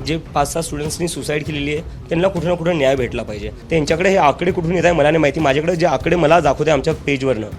जे 5-6 स्टुडंट्सनी सुसाईड केलेली आहे त्यांना कुठे ना कुठे न्याय भेटला पाहिजे. त्यांच्याकडे हे आकडे कुठून येत आहे मला नाही माहिती. माझ्याकडे जे आकडे मला दाखवते आमच्या पेजवरनं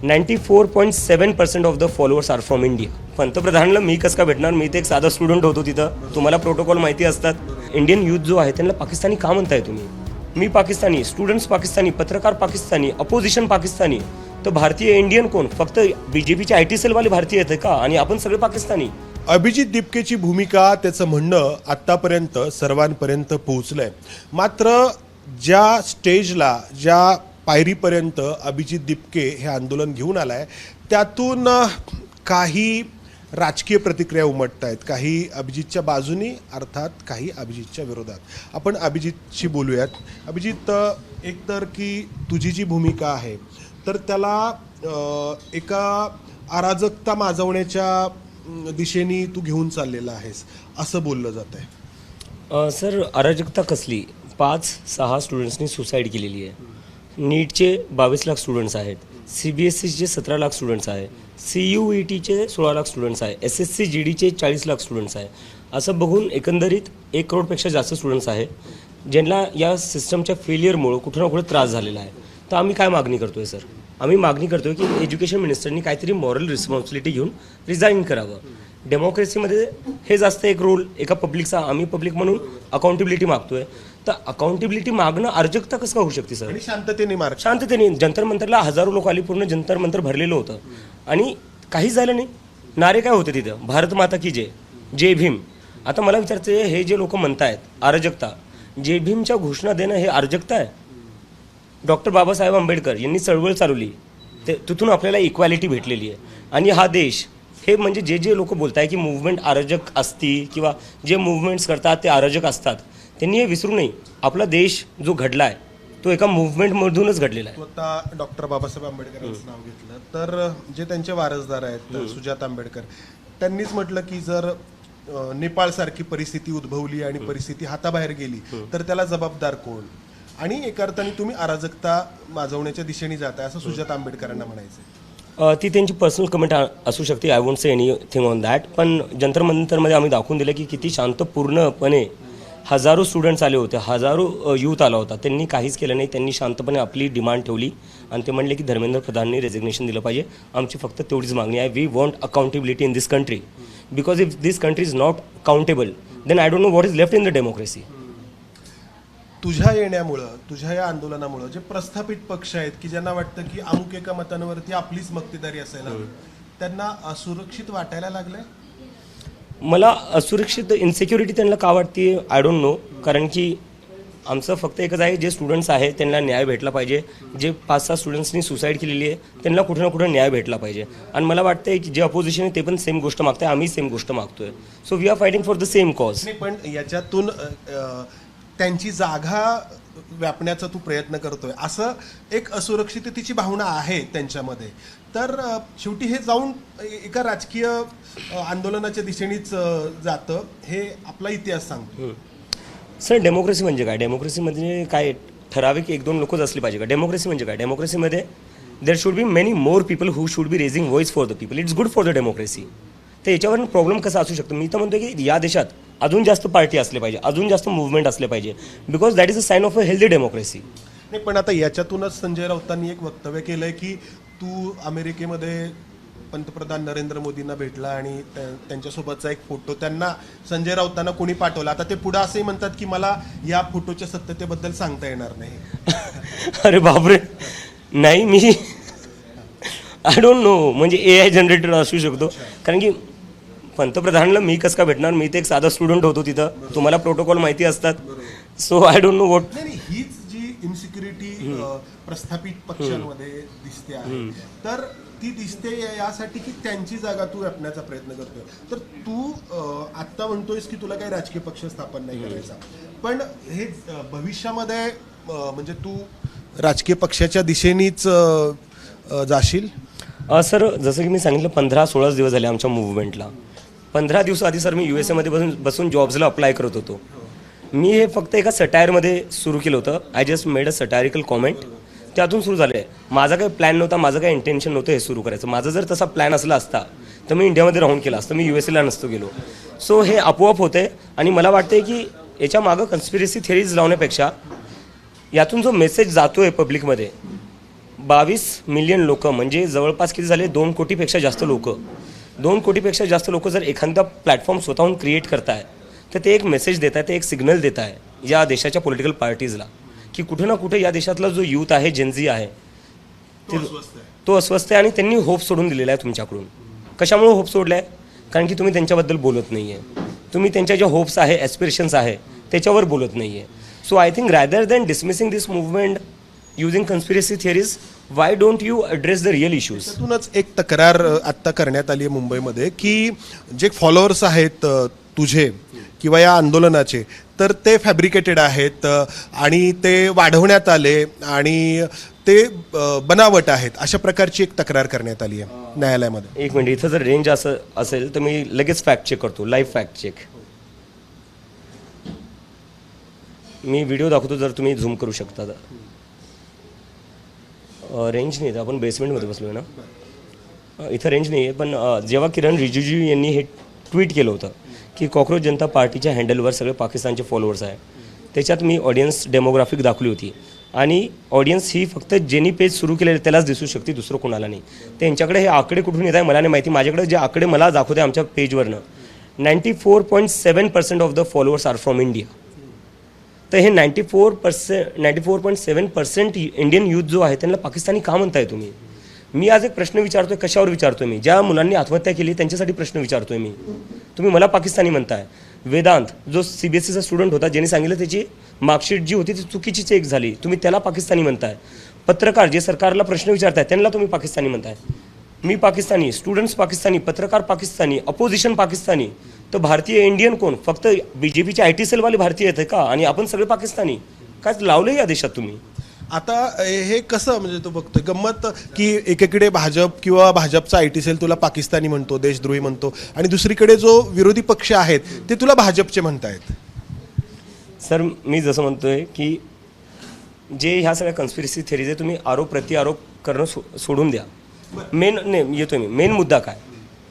94.7% of the followers are from India. पंतप्रधानाला मी कसं काय भेटणार? मी ते एक साधा स्टुडंट होतो तिथं. तुम्हाला प्रोटोकॉल माहिती असतात. इंडियन यूथ जो आहे त्यांना पाकिस्तानी का म्हणताय तुम्ही? मी पाकिस्तानी, स्टुडंट्स पाकिस्तानी, पत्रकार पाकिस्तानी, अपोजिशन पाकिस्तानी, तर भारतीय इंडियन कोण? फक्त बीजेपीचे IT सेलवाले भारतीय आहेत का? आणि आपण सगळे पाकिस्तानी. अभिजित दिपकेची भूमिका, त्याचं म्हणणं आत्तापर्यंत सर्वांपर्यंत पोहोचलंय. मात्र ज्या स्टेजला, ज्या पायरीपर्यंत अभिजित दिपके हे आंदोलन घेऊन आलाय, त्यातून काही राजकीय प्रतिक्रिया उमटत आहेत. काही अभिजितच्या बाजूनी, अर्थात काही अभिजितच्या विरोधात. आपण अभिजितशी बोलूयात. अभिजित, एकतर की तुझी जी भूमिका आहे तर त्याला एका अराजकता माजवण्याच्या दिशेने तू घेऊन चाललेला आहेस असं बोललं जात आहे. सर, अराजकता कसली? 5-6 स्टुडंट्सनी सुसाईड केलेली आहे. नीटचे 22 लाख स्टुडंट्स आहेत, CBSEचे 17 लाख स्टुडंट्स आहे, CUETचे 16 लाख स्टुडंट्स आहे, SSC GDचे 40 लाख स्टुडंट्स आहे. असं बघून एकंदरीत 1 करोडपेक्षा जास्त स्टुडंट्स आहे ज्यांना या सिस्टमच्या फेलियरमुळं कुठं ना कुठं त्रास झालेला आहे. तर आम्ही काय मागणी करतोय सर? आम्ही मागणी करतोय की एज्युकेशन मिनिस्टरनी काहीतरी मॉरल रिस्पॉन्सिबिलिटी घेऊन रिझाईन करावं. डेमोक्रेसीमध्ये हे जास्त एक रोल एका पब्लिकचा. आम्ही पब्लिक म्हणून अकाउंटेबिलिटी मागतोय. तर अकाउंटेबिलिटी मागणं अराजकता कसं होऊ शकते सर? आणि शांततेने जंतर मंतरला हजारो लोक आली, पूर्ण जंतर मंतर भरलेलं होतं आणि काहीच झालं नाही. नारे काय होते तिथं? भारत माता की जय, जय भीम. आता मला विचारते, हे जे लोक म्हणतायत अराजकता, जय भीमच्या घोषणा देणं हे अराजकता आहे? डॉक्टर बाबासाहेब आंबेडकर यांनी चळवळ चालवली, तिथून आपल्याला इक्वॅलिटी भेटलेली आहे. आणि हा देश, हे म्हणजे जे लोक बोलत आहे की मूव्हमेंट अराजक असती किंवा जे मूव्हमेंट्स करतात ते अराजक असतात, त्यांनी हे विसरू नये. आपला देश जो घडला आहे तो एका मूव्हमेंटमधूनच घडलेला आहे. आता डॉक्टर बाबासाहेब आंबेडकरांचं नाव घेतलं तर जे त्यांचे वारसदार आहेत सुजाता आंबेडकर, त्यांनीच म्हटलं की जर नेपाळसारखी परिस्थिती उद्भवली आणि परिस्थिती हाताबाहेर गेली तर त्याला जबाबदार कोण? आणि एका अर्थाने तुम्ही अराजकता माजवण्याच्या दिशेने जाताय असं सुजाता आंबेडकरांना म्हणायचं. ती त्यांची पर्सनल कमेंट असू शकते. I won't say anything on that. पण जंतर मंतरमध्ये आम्ही दाखवून दिलं की किती शांतपूर्णपणे हजारो स्टुडंट्स आले होते, हजारो यूथ आला होता. त्यांनी काहीच केलं नाही. त्यांनी शांतपणे आपली डिमांड ठेवली आणि ते म्हणले की धर्मेंद्र प्रधाननी रेजिग्नेशन दिलं पाहिजे. आमची फक्त तेवढीच मागणी आहे. We want accountability in this country, because if this country is not accountable then I don't know what is left in the democracy. तुझ्या येण्यामुळं, तुझ्या या आंदोलनामुळं जे प्रस्थापित पक्ष आहेत की ज्यांना वाटतं की अमुक एका मतांवरती आपलीच मक्तेदारी असायला हवी, त्यांना असुरक्षित वाटायला लागलंय. मला असुरक्षित, इन्सिक्युरिटी त्यांना का वाटते आय डोंट नो. कारण की आमचं फक्त एकच आहे, जे स्टुडंट्स आहेत त्यांना न्याय भेटला पाहिजे. जे 5-6 स्टुडंट्सनी सुसाईड केलेली आहे त्यांना कुठे ना कुठे न्याय भेटला पाहिजे. आणि मला वाटतं की जे अपोजिशन आहे ते पण सेम गोष्ट मागताय, आम्ही सेम गोष्ट मागतोय. So we are fighting for the same cause. पण याच्यातून त्यांची जागा व्यापण्याचा तू प्रयत्न करतोय, असं एक असुरक्षिततेची भावना आहे त्यांच्यामध्ये. तर शेवटी हे जाऊन एका राजकीय आंदोलनाच्या दिशेनेच जातं, हे आपला इतिहास सांगतो. सर, डेमोक्रेसी म्हणजे काय? डेमोक्रेसी म्हणजे काय ठराविक 1-2 लोकच असली पाहिजे का? डेमोक्रेसी म्हणजे काय? डेमोक्रेसीमध्ये there should be many more people who should be raising voice for the people. It's good for the democracy. तर याच्यावर प्रॉब्लेम कसा असू शकतो? मी तर म्हणतो की या देशात अजून जास्त पार्टी असले पाहिजे, अजून जास्त मूव्हमेंट असले पाहिजे, because that is a sign of a healthy democracy. नाही, पण आता याच्यातूनच संजय राऊतांनी एक वक्तव्य केलंय की तू अमेरिकेमध्ये पंतप्रधान नरेंद्र मोदींना भेटला आणि त्यांच्यासोबतचा एक फोटो त्यांना, संजय राऊतांना कोणी पाठवला. आता ते पुढे असंही म्हणतात की मला या फोटोच्या सत्यतेबद्दल सांगता येणार नाही. अरे बापरे, नाही, मी आय डोंट नो. म्हणजे AI जनरेटर असू शकतो. कारण की पंतप्रधानाला मी कसं काय भेटणार? मी ते एक साधा स्टुडंट होतो तिथं. तुम्हाला प्रोटोकॉल माहिती असतात. So I don't know what. नाही, हीच जी इन्सिक्युरिटी प्रस्थापित पक्षांमध्ये दिसते आहे, तर ती दिसते यासाठी की त्यांची जागा तू व्यापण्याचा प्रयत्न करतोय. तर तू आत्ता म्हणतोयस की तुला काही राजकीय पक्ष स्थापन नाही करायचा, पण हे भविष्यामध्ये म्हणजे तू राजकीय पक्षाच्या दिशेनेच जाशील? सर, जसं की मी सांगितलं 15-16 दिवस झाले आमच्या मूव्हमेंटला. 15 दिवस आधी सर मी USA मध्ये बसून जॉब्सला अप्लाय करत होतो. मी हे फक्त एका सटायरमध्ये सुरू केलं होतं. I just made a satirical comment. त्यातून सुरू झालं आहे. माझा काही प्लॅन नव्हता, माझं काही इंटेन्शन नव्हतं हे सुरू करायचं. माझा जर तसा प्लॅन असला असता तर मी इंडियामध्ये राहून केला असतं, मी USA ला नसतो गेलो. सो हे आपोआप होते आणि मला वाटते की याच्या मागं कन्स्पिरसी थिअरीज लावण्यापेक्षा यातून जो मेसेज जातो आहे पब्लिकमध्ये 22 मिलियन लोक म्हणजे जवळपास किती झाले 2 कोटीपेक्षा जास्त लोक 2 कोटीपेक्षा जास्त लोक जर एखादा प्लॅटफॉर्म स्वतःहून क्रिएट करताय तर ते एक मेसेज देत आहे ते एक सिग्नल देत आहे या देशाच्या पॉलिटिकल पार्टीजला की कुठे ना कुठे या देशातला जो यूथ आहे जेनझी आहे तो अस्वस्थ आहे आणि त्यांनी होप सोडून दिलेला आहे तुमच्याकडून. कशामुळे होप सोडला आहे? कारण की तुम्ही त्यांच्याबद्दल बोलत नाही आहे, तुम्ही त्यांच्या ज्या होप्स आहे ॲस्पिरेशन्स आहे त्याच्यावर बोलत नाही आहे. So I think rather than dismissing this movement using conspiracy theories why don't you address the real issues. त्यातूनच एक तक्रार आत्ता करण्यात आली आहे मुंबईमध्ये की जे फॉलोअर्स आहेत तुझे किंवा या आंदोलनाचे तर ते फॅब्रिकेटेड आहेत आणि ते वाढवण्यात आले आणि ते बनावट आहेत अशा प्रकारची एक तक्रार करण्यात आली आहे न्यायालयामध्ये. एक मिनिट, इथं जर रेंज असेल तर मी लगेच फॅक्ट चेक करतो, लाईव्ह फॅक्ट चेक. मी व्हिडिओ दाखवतो जर तुम्ही झूम करू शकता तर. रेंज नाही, आपण बेसमेंटमध्ये बसलो आहे ना, इथं रेंज नाही आहे. पण जेव्हा किरण रिजिजू यांनी हे ट्विट केलं होतं की कॉक्रोच जनता पार्टीच्या हँडलवर सगळे पाकिस्तानचे फॉलोअर्स आहे, त्याच्यात मी ऑडियन्स डेमोग्राफिक दाखवली होती आणि ऑडियन्स ही फक्त ज्यांनी पेज सुरू केलेलं त्यालाच दिसू शकते, दुसरं कोणाला नाही. त्यांच्याकडे हे आकडे कुठून येत आहे मला नाही माहिती. माझ्याकडे जे आकडे मला दाखवते आमच्या पेजवरनं 94.7% of the followers are from India. तर हे 94.7% इंडियन यूथ जो आहे त्यांना पाकिस्तानी का म्हणताय तुम्ही? मी आज एक प्रश्न विचारतोय, कशावर विचारतोय मी? ज्या मुलांनी आत्महत्या केली त्यांच्यासाठी प्रश्न विचारतोय मी. तुम्ही मला पाकिस्तानी म्हणताय. वेदांत जो CBSEचा स्टुडंट होता ज्यांनी सांगितलं त्याची मार्कशीट जी होती ती चुकीची चेक झाली, तुम्ही त्याला पाकिस्तानी म्हणताय. पत्रकार जे सरकारला प्रश्न विचारताय त्यांना तुम्ही पाकिस्तानी म्हणताय. मी पाकिस्तानी, स्टुडंट्स पाकिस्तानी, पत्रकार पाकिस्तानी, अपोजिशन पाकिस्तानी. तर भारतीय इंडियन कोण? फक्त BJPचे IT सेलवाले भारतीय आहेत का? आणि आपण सगळे पाकिस्तानी काय लावलं या देशात तुम्ही? आता हे कसं म्हणजे तो बघतोय गंमत की एकीकडे भाजप किंवा भाजपचा IT सेल तुला पाकिस्तानी म्हणतो, देशद्रोही म्हणतो आणि दुसरीकडे जो विरोधी पक्ष आहेत ते तुला भाजपचे म्हणतायत. सर मी जसं म्हणतोय की जे ह्या सगळ्या कन्स्पिरसी थिअरीज आहे तुम्ही आरोप प्रत्यारोप करणं सोडून द्या. येतोय मी. मेन मुद्दा काय?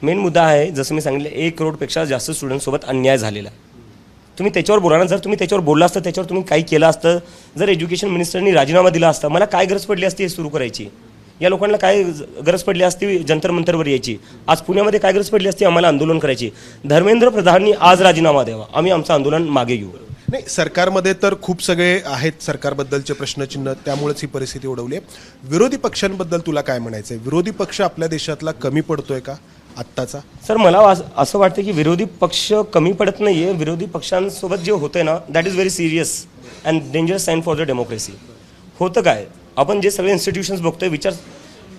मेन मुद्दा आहे जसं मी सांगितलं 1 करोडपेक्षा जास्त स्टुडंटसोबत अन्याय झालेला आहे. तुम्ही त्याच्यावर बोला ना. जर तुम्ही त्याच्यावर बोलला असतं, त्याच्यावर तुम्ही काही केलं असतं, जर एज्युकेशन मिनिस्टरनी राजीनामा दिला असता, मला काय गरज पडली असती हे सुरू करायची? या लोकांना काय गरज पडली असती जंतर मंतरवर यायची? आज पुण्यामध्ये काय गरज पडली असती आम्हाला आंदोलन करायची? धर्मेंद्र प्रधाननी आज राजीनामा द्यावा, आम्ही आमचं आंदोलन मागे घेऊ. नाही, सरकारमध्ये तर खूप सगळे आहेत सरकारबद्दलचे प्रश्नचिन्ह, त्यामुळेच ही परिस्थिती ओढवली आहे. विरोधी पक्षांबद्दल तुला काय म्हणायचं आहे? विरोधी पक्ष आपल्या देशातला कमी पडतोय का आत्ताचा? सर मला असं वाटतं की विरोधी पक्ष कमी पडत नाही आहे. विरोधी पक्षांसोबत जे होतं ना that is very serious and dangerous sign for the democracy. होतं काय? आपण जे सगळे इन्स्टिट्यूशन्स बघतोय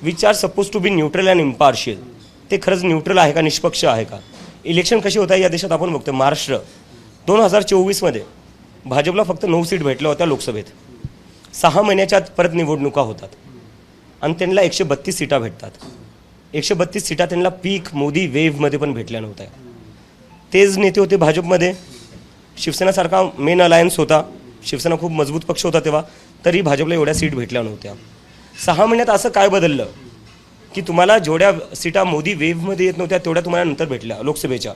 which are suppose to be neutral and impartial, ते खरंच न्यूट्रल आहे का, निष्पक्ष आहे का? इलेक्शन कशी होत आहे या देशात आपण बघतोय. महाराष्ट्र 2024मध्ये भाजपला फक्त 9 सीट भेटल्या होत्या लोकसभेत. 6 महिन्याच्या आत परत निवडणुका होतात आणि त्यांना 132 सीटा भेटतात. 132 सीटा त्यांना पीक मोदी वेव्हमध्ये पण भेटल्या नव्हत्या. तेच नेते होते भाजपमध्ये. शिवसेनासारखा मेन अलायन्स होता, शिवसेना खूप मजबूत पक्ष होता तेव्हा, तरी भाजपला एवढ्या सीट भेटल्या नव्हत्या. 6 महिन्यात असं काय बदललं की तुम्हाला जेवढ्या सीटा मोदी वेव्हमध्ये येत नव्हत्या तेवढ्या तुम्हाला नंतर भेटल्या लोकसभेच्या?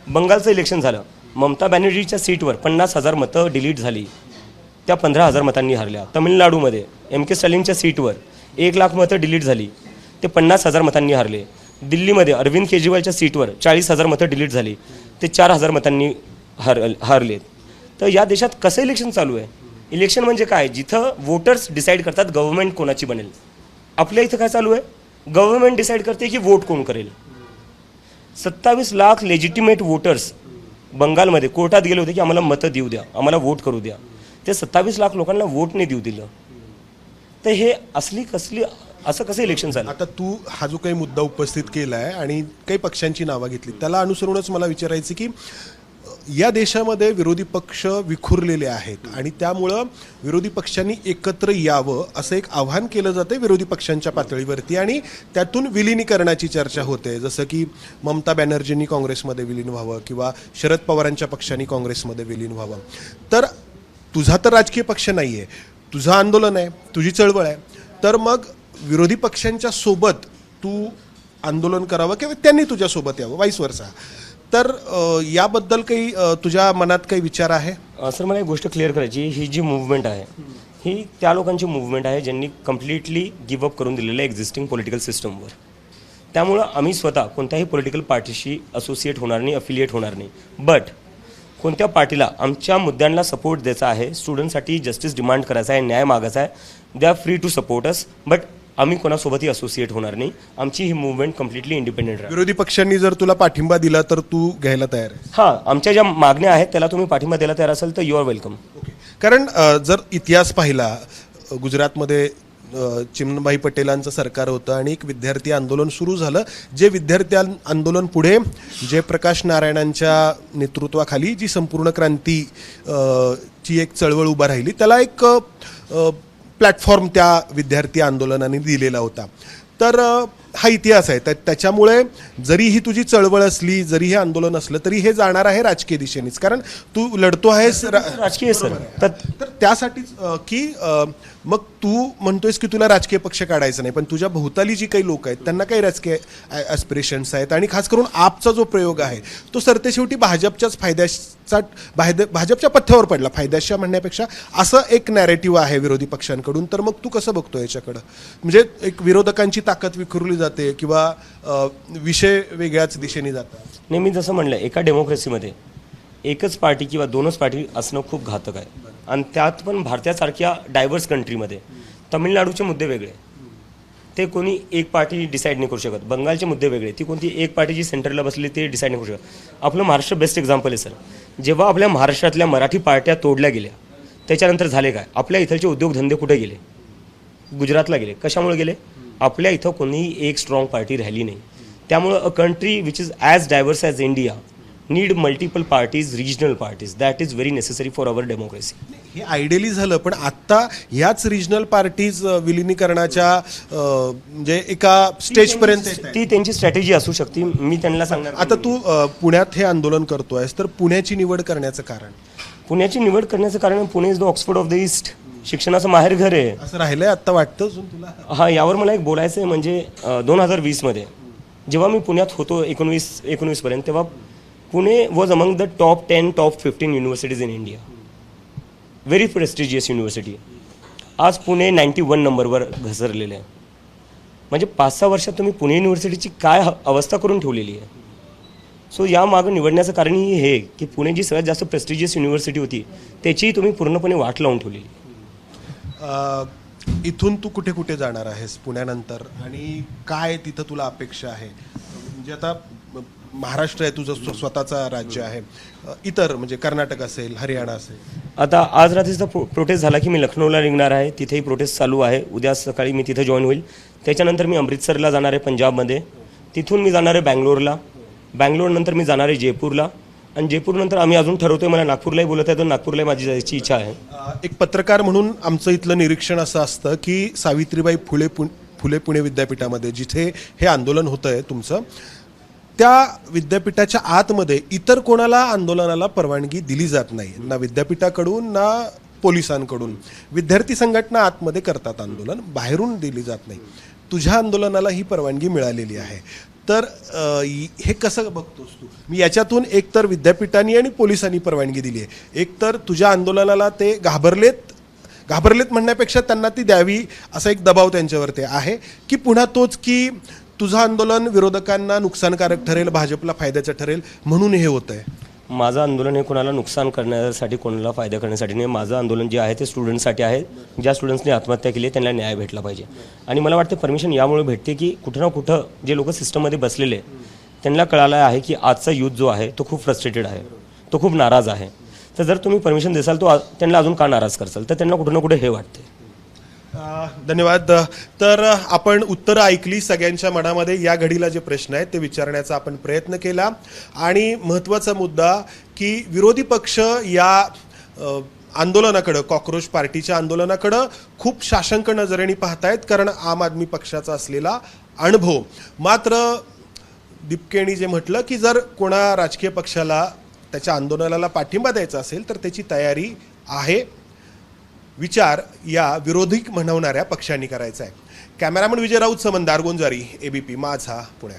बंगालचं इलेक्शन झालं, ममता बॅनर्जीच्या सीटवर 50,000 मतं डिलीट झाली, त्या 15,000 मतांनी हारल्या. तमिळनाडूमध्ये MK स्टॅलिनच्या सीटवर 1 लाख मतं डिलीट झाली, ते 50,000 मतांनी हारले. दिल्लीमध्ये अरविंद केजरीवालच्या सीटवर 40,000 मतं डिलीट झाली, ते 4,000 मतांनी हारलेत. तर या देशात कसं इलेक्शन चालू आहे? इलेक्शन म्हणजे काय? जिथं वोटर्स डिसाईड करतात गव्हर्नमेंट कोणाची बनेल. आपल्या इथं काय चालू आहे? गव्हर्नमेंट डिसाईड करते की वोट कोण करेल. 27 लाख लेजिटिमेट वोटर्स बंगालमध्ये कोर्टात गेले होते की आम्हाला मतं देऊ द्या, आम्हाला वोट करू द्या. ते 27 लाख लोकांना वोट नाही देऊ दिलं. तर हे असं कसं इलेक्शन झालं? आता तू हा जो काही मुद्दा उपस्थित केला आहे आणि काही पक्षांची नावं घेतली, त्याला अनुसरूनच मला विचारायचं की या देशामध्ये विरोधी पक्ष विखुरलेले आहेत आणि त्यामुळं विरोधी पक्षांनी एकत्र यावं असं एक आव्हान केलं जातं विरोधी पक्षांच्या पातळीवरती आणि त्यातून विलिनीकरणाची चर्चा होते. जसं की ममता बॅनर्जींनी काँग्रेसमध्ये विलीन व्हावं किंवा शरद पवारांच्या पक्षांनी काँग्रेसमध्ये विलीन व्हावं. तर तुझा तर राजकीय पक्ष नाही आहे, तुझं आंदोलन आहे, तुझी चळवळ आहे, तर मग विरोधी पक्षांच्या सोबत तू आंदोलन करावं किंवा त्यांनी तुझ्यासोबत यावं, वाईस वर्सा. तर याबद्दल काही तुझ्या मनात काही विचार आहे? सर मला एक गोष्ट क्लिअर करायची, ही जी मूव्हमेंट आहे ही त्या लोकांची मूव्हमेंट आहे ज्यांनी कम्प्लिटली गिव्हअप करून दिलेलं आहे एक्झिस्टिंग पॉलिटिकल सिस्टमवर. त्यामुळं आम्ही स्वतः कोणत्याही पॉलिटिकल पार्टीशी असोसिएट होणार नाही, अफिलिएट होणार नाही. बट कोणत्या पार्टीला आमच्या मुद्द्यांना सपोर्ट द्यायचा आहे, स्टुडंटसाठी जस्टिस डिमांड करायचा आहे, न्याय मागायचा आहे, they are free to support us. But आम्ही कोणासोबतही असोसिएट होणार नाही. आमची ही मूव्हमेंट कम्प्लिटली इंडिपेंडेंट राहील. विरोधी पक्षांनी जर तुला पाठिंबा दिला तर तू घ्यायला तयार आहे? हां, आमच्या ज्या मागण्या आहेत त्याला तुम्ही पाठिंबा द्यायला तयार असेल तर यू आर वेलकम. कारण जर इतिहास पाहिला, गुजरातमध्ये चिमणभाई पटेलांचं सरकार होतं आणि एक विद्यार्थी आंदोलन सुरू झालं. जे विद्यार्थी आंदोलन पुढे जयप्रकाश नारायणांच्या नेतृत्वाखाली जी संपूर्ण क्रांती ची एक चळवळ उभा राहिली, त्याला एक प्लॅटफॉर्म त्या विद्यार्थी आंदोलनाने दिलेला होता. तर हा इतिहास आहे. त्याच्यामुळे जरी ही तुझी चळवळ असली, जरी हे आंदोलन असलं, तरी हे जाणार आहे राजकीय दिशेनेच. कारण तू लढतो आहेस राजकीय सर. तर त्यासाठीच की मग तू म्हणतोयस की तुला राजकीय पक्ष काढायचा नाही, पण तुझ्या भोवताली जी काही लोक आहेत त्यांना काही राजकीय ॲस्पिरेशन्स आहेत. आणि खास करून आपचा जो प्रयोग आहे तो सरतेशेवटी भाजपच्याच फायद्याचा, भाजपच्या पथ्यावर पडला, फायद्याच्या म्हणण्यापेक्षा असं एक नॅरेटिव्ह आहे विरोधी पक्षांकडून. तर मग तू कसं बघतो याच्याकडं? म्हणजे एक विरोधकांची ताकद विखुरली जाते किंवा विषय वेगळ्याच दिशेने जातात. नाही, मी जसं म्हणलं, एका डेमोक्रेसीमध्ये एकच पार्टी किंवा दोनच पार्टी असणं खूप घातक आहे. आणि त्यात पण भारतासारख्या डायव्हर्स कंट्रीमध्ये तमिळनाडूचे मुद्दे वेगळे, ते कोणी एक पार्टी डिसाईड नाही करू शकत. बंगालचे मुद्दे वेगळे, ती कोणती एक पार्टी जी सेंटरला बसली ते डिसाईड नाही करू शकत. आपलं महाराष्ट्र बेस्ट एक्झाम्पल आहे सर. जेव्हा आपल्या महाराष्ट्रातल्या मराठी पार्ट्या तोडल्या गेल्या त्याच्यानंतर झाले काय? आपल्या इथलचे उद्योगधंदे कुठे गेले? गुजरातला गेले. कशामुळे गेले? आपल्या इथं कोणीही एक स्ट्रॉंग पार्टी राहिली नाही. त्यामुळं a country which is as diverse as India need multiple parties, regional parties. That is very necessary for our democracy. हे आयडियली झालं, पण आत्ता ह्याच रिजनल पार्टीज विलिनीकरणाच्या म्हणजे एका स्टेजपर्यंत ती त्यांची स्ट्रॅटेजी असू शकते. मी त्यांना सांगणार. आता तू पुण्यात हे आंदोलन करतोयस, तर पुण्याची निवड करण्याचं कारण? पुण्याची निवड करण्याचं कारण, Pune is the Oxford of the east. शिक्षणाचं माहेर घर आहे असं राहिलंय आता वाटतं तुला? हां, यावर मला एक बोलायचं आहे. म्हणजे 2020मध्ये जेव्हा मी पुण्यात होतो 19पर्यंत, तेव्हा Pune was among the top 10, top 15 universities in India. Very prestigious university. आज पुणे 91 नंबरवर घसरलेलं आहे. म्हणजे 5-6 वर्षात तुम्ही पुणे युनिव्हर्सिटीची काय अवस्था करून ठेवलेली आहे. सो या मागं निवडण्याचं कारणही हे की पुणे जी सगळ्यात जास्त प्रेस्टिजियस युनिव्हर्सिटी होती त्याचीही तुम्ही पूर्णपणे वाट लावून ठेवलेली. इथून तू कुठे कुठे जाणार आहेस पुण्यानंतर, आणि काय तिथं तुला अपेक्षा आहे? म्हणजे आता महाराष्ट्र आहे तुझं स्वतःचा राज्य आहे, इतर म्हणजे कर्नाटक असेल, हरियाणा असेल. आता आज रात्रीचा प्रोटेस्ट झाला की मी लखनौला निघणार आहे. तिथेही प्रोटेस्ट चालू आहे. उद्या सकाळी मी तिथे जॉईन होईल. त्याच्यानंतर मी अमृतसरला जाणार आहे पंजाबमध्ये. तिथून मी जाणार आहे बँगलोरला. बँगलोरनंतर मी जाणार आहे जयपूरला. आणि जयपूरनंतर आम्ही अजून ठरवतोय, मला नागपूरलाही बोलत आहे, तर नागपूरलाही माझी जायची इच्छा आहे. एक पत्रकार म्हणून आमचं इथलं निरीक्षण असं असतं की सावित्रीबाई फुले पुणे विद्यापीठामध्ये जिथे हे आंदोलन होतं आहे तुमचं, त्या विद्यापीठाच्या आतमध्ये इतर कोणाला आंदोलनाला परवानगी दिली जात नाही, ना विद्यापीठाकडून ना पोलिसांकडून. विद्यार्थी संघटना आतमध्ये करतात आंदोलन, बाहेरून दिली जात नाही. तुझ्या आंदोलनाला ही परवानगी मिळालेली आहे. तर हे कसं बघतोस तू? मी याच्यातून एकतर विद्यापीठांनी आणि पोलिसांनी परवानगी दिली आहे, एकतर तुझ्या आंदोलनाला ते घाबरलेत म्हणण्यापेक्षा त्यांना ती द्यावी असा एक दबाव त्यांच्यावरती आहे, की पुन्हा तोच की तुझं आंदोलन विरोधकांना नुकसानकारक ठरेल, भाजपला फायद्याचं ठरेल म्हणून हे होतं आहे? माझं आंदोलन हे कोणाला नुकसान करण्यासाठी, कोणाला फायदा करण्यासाठी नाही. माझं आंदोलन जे आहे ते स्टुडंट्ससाठी आहे. ज्या स्टुडंट्सनी आत्महत्या केली आहे त्यांना न्याय भेटला पाहिजे. आणि मला वाटतं परमिशन यामुळे भेटते की कुठं ना कुठं जे लोक सिस्टममध्ये बसलेले त्यांना कळालं आहे की आजचा यूथ जो आहे तो खूप फ्रस्ट्रेटेड आहे, तो खूप नाराज आहे. तर जर तुम्ही परमिशन देसाल तो त्यांना अजून का नाराज करसाल, तर त्यांना कुठं ना कुठे हे वाटते. धन्यवाद. तर आपण उत्तरं ऐकली. सगळ्यांच्या मनामध्ये या घडीला जे प्रश्न आहेत ते विचारण्याचा आपण प्रयत्न केला. आणि महत्त्वाचा मुद्दा की विरोधी पक्ष या आंदोलनाकडं, कॉकरोच पार्टीच्या आंदोलनाकडं खूप साशंक नजरेने पाहतायत, कारण आम आदमी पक्षाचा असलेला अनुभव. मात्र दिपकेनी जे म्हटलं की जर कोणा राजकीय पक्षाला त्याच्या आंदोलनाला पाठिंबा द्यायचा असेल तर त्याची तयारी आहे. विचार या विरोधी म्हणवणाऱ्या पक्षांनी करायचा आहे. कॅमेरामन विजय राऊत, समन दारगोंजारी, ABP माझा, पुणे.